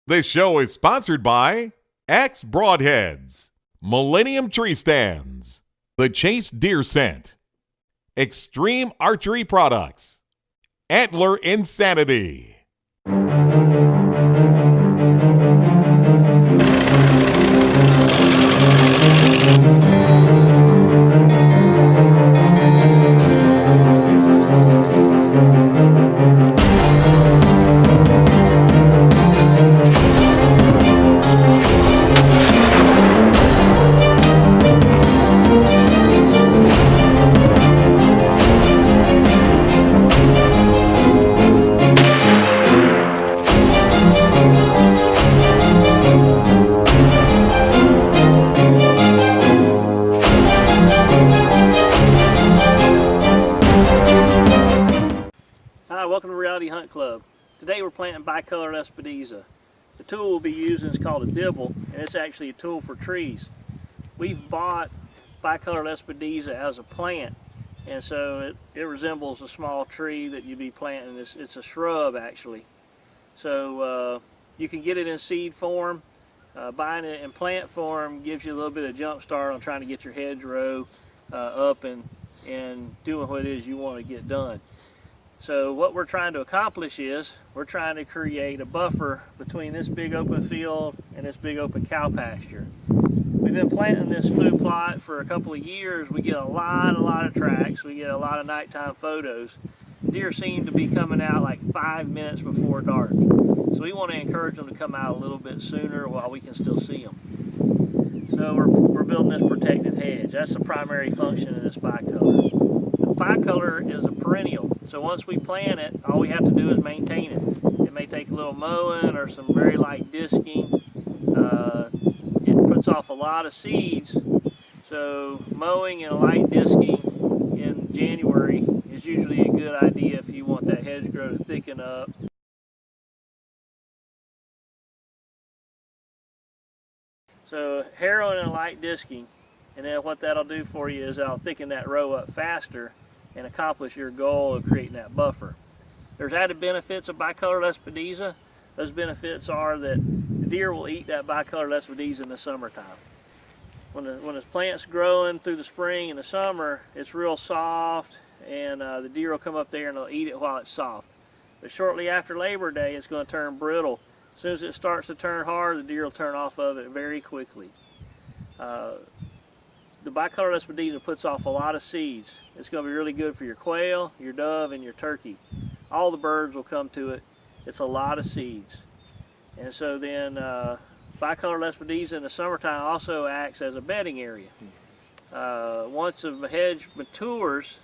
This show is sponsored by Axe Broadheads, Millennium Tree Stands, The Chase Deer Scent, Extreme Archery Products, Antler Insanity. Hunt Club. Today we're planting Bicolor Lespedeza. The tool we'll be using is called a dibble, and it's actually a tool for trees. We've bought Bicolor Lespedeza as a plant, and so it resembles a small tree that you'd be planting. It's a shrub actually. So you can get it in seed form. Buying it in plant form gives you a little bit of jump start on trying to get your hedgerow up and doing what it is you want to get done. So what we're trying to accomplish is we're trying to create a buffer between this big open field and this big open cow pasture. We've been planting this food plot for a couple of years. We get a lot of tracks. We get a lot of nighttime photos. Deer seem to be coming out like 5 minutes before dark. So we want to encourage them to come out a little bit sooner while we can still see them. So we're building this protective hedge. That's the primary function of this bicolor. The bicolor is a perennial. So once we plant it, all we have to do is maintain it. It may take a little mowing or some very light disking. It puts off a lot of seeds. So mowing and light disking in January is usually a good idea if you want that hedgerow to thicken up. So harrowing and light disking, and then what that'll do for you is that'll thicken that row up faster and accomplish your goal of creating that buffer. There's added benefits of Bicolor Lespedeza. Those benefits are that the deer will eat that Bicolor Lespedeza in the summertime. When the plant's growing through the spring and the summer, it's real soft, and the deer will come up there and they'll eat it while it's soft. But shortly after Labor Day, it's going to turn brittle. As soon as it starts to turn hard, the deer will turn off of it very quickly. The Bicolor Lespedeza puts off a lot of seeds. It's going to be really good for your quail, your dove, and your turkey. All the birds will come to it. It's a lot of seeds. And so then Bicolor Lespedeza in the summertime also acts as a bedding area. Once a hedge matures,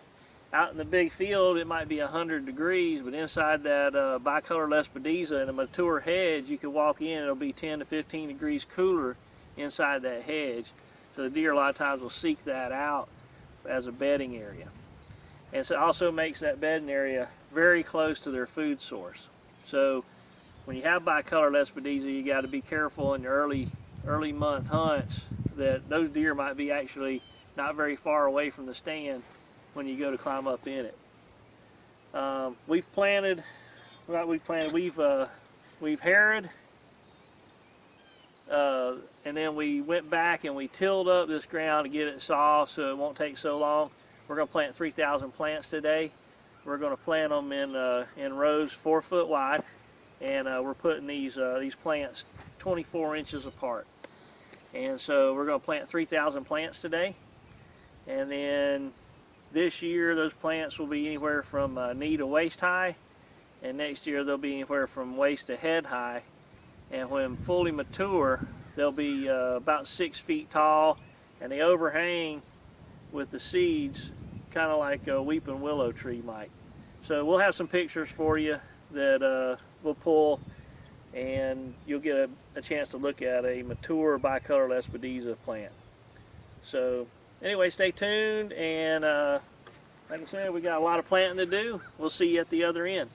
out in the big field it might be 100 degrees, but inside that Bicolor Lespedeza in a mature hedge, you can walk in, it'll be 10 to 15 degrees cooler inside that hedge. So the deer a lot of times will seek that out as a bedding area. And so it also makes that bedding area very close to their food source. So when you have Bicolor Lespedeza, you got to be careful in your early month hunts that those deer might be actually not very far away from the stand when you go to climb up in it. We've harrowed, and then we went back and we tilled up this ground to get it soft so it won't take so long. We're going to plant 3,000 plants today. We're going to plant them in rows 4 foot wide, and we're putting these plants 24 inches apart. And so we're going to plant 3,000 plants today, and then this year those plants will be anywhere from knee to waist high, and next year they'll be anywhere from waist to head high. And when fully mature, they'll be about 6 feet tall, and they overhang with the seeds kind of like a weeping willow tree might. So we'll have some pictures for you that we'll pull, and you'll get a chance to look at a mature Bicolor Lespedeza plant. So anyway, stay tuned, and like I said, we got a lot of planting to do. We'll see you at the other end.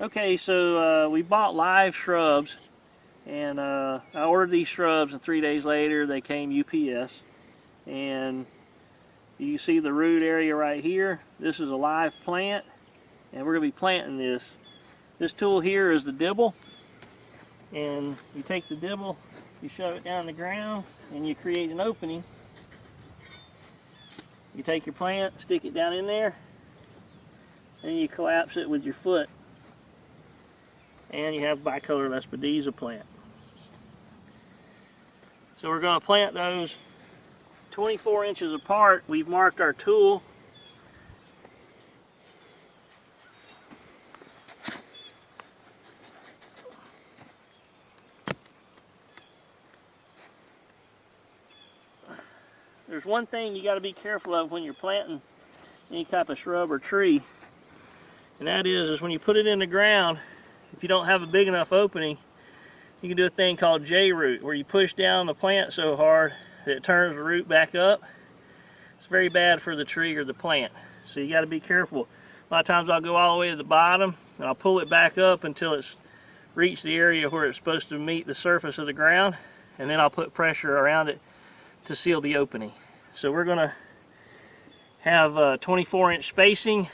Okay, so we bought live shrubs, and I ordered these shrubs, and 3 days later they came UPS. And you see the root area right here. This is a live plant, and we're going to be planting this. This tool here is the dibble, and you take the dibble, you shove it down the ground, and you create an opening. You take your plant, stick it down in there, and you collapse it with your foot, and you have Bicolor Lespedeza plant. So we're going to plant those 24 inches apart. We've marked our tool. There's one thing you got to be careful of when you're planting any type of shrub or tree, and that is when you put it in the ground, if you don't have a big enough opening, you can do a thing called J-root, where you push down the plant so hard that it turns the root back up. It's very bad for the tree or the plant, so you got to be careful. A lot of times I'll go all the way to the bottom and I'll pull it back up until it's reached the area where it's supposed to meet the surface of the ground, and then I'll put pressure around it to seal the opening. So we're going to have 24-inch spacing,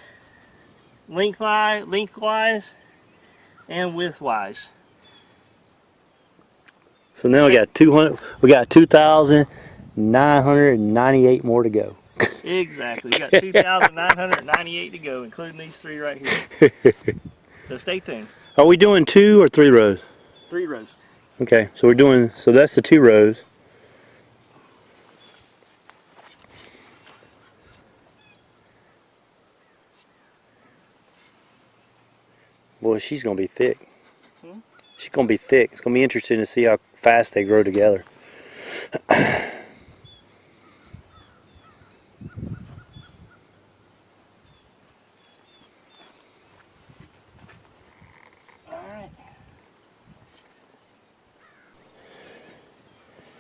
lengthwise and widthwise. So now we got 2,998 more to go. Exactly. We got 2,998 to go, including these 3 right here. So stay tuned. Are we doing 2 or 3 rows? 3 rows. Okay, so so that's the 2 rows. Boy, she's gonna be thick. She's gonna be thick. It's gonna be interesting to see how fast they grow together. Alright.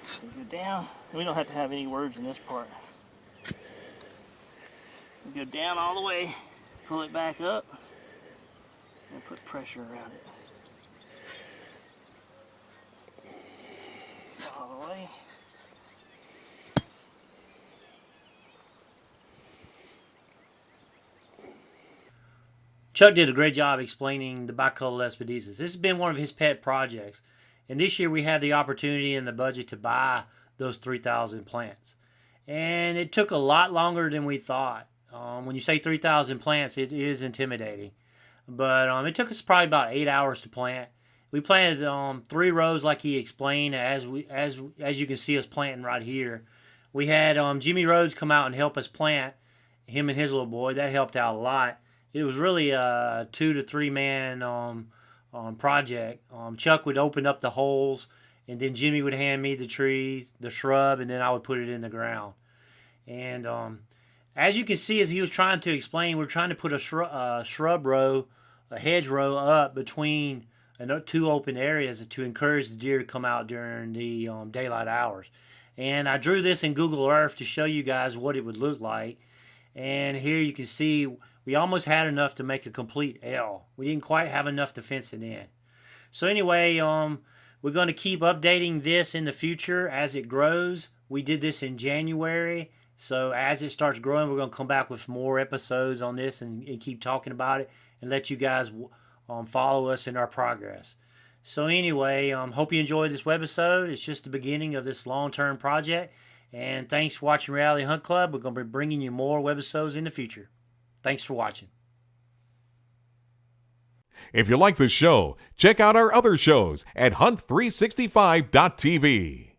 So go down. We don't have to have any words in this part. We go down all the way, pull it back up, and put pressure around it. All the way. Chuck did a great job explaining the Bicolor Lespedeza. This has been one of his pet projects. And this year we had the opportunity and the budget to buy those 3,000 plants. And it took a lot longer than we thought. When you say 3,000 plants, it is intimidating. But it took us probably about 8 hours to plant. We planted 3 rows like he explained, as you can see us planting right here. We had Jimmy Rhodes come out and help us plant, him and his little boy. That helped out a lot. It was really a 2 to 3 man project. Chuck would open up the holes, and then Jimmy would hand me the trees, the shrub, and then I would put it in the ground. And as you can see, as he was trying to explain, we're trying to put a shrub row, a hedge row up between 2 open areas to encourage the deer to come out during the daylight hours. And I drew this in Google Earth to show you guys what it would look like. And here you can see we almost had enough to make a complete L. We didn't quite have enough to fence it in. So anyway, we're going to keep updating this in the future as it grows. We did this in January. So as it starts growing, we're going to come back with more episodes on this and keep talking about it and let you guys follow us in our progress. So anyway, hope you enjoyed this webisode. It's just the beginning of this long-term project. And thanks for watching Reality Hunt Club. We're going to be bringing you more webisodes in the future. Thanks for watching. If you like this show, check out our other shows at hunt365.tv.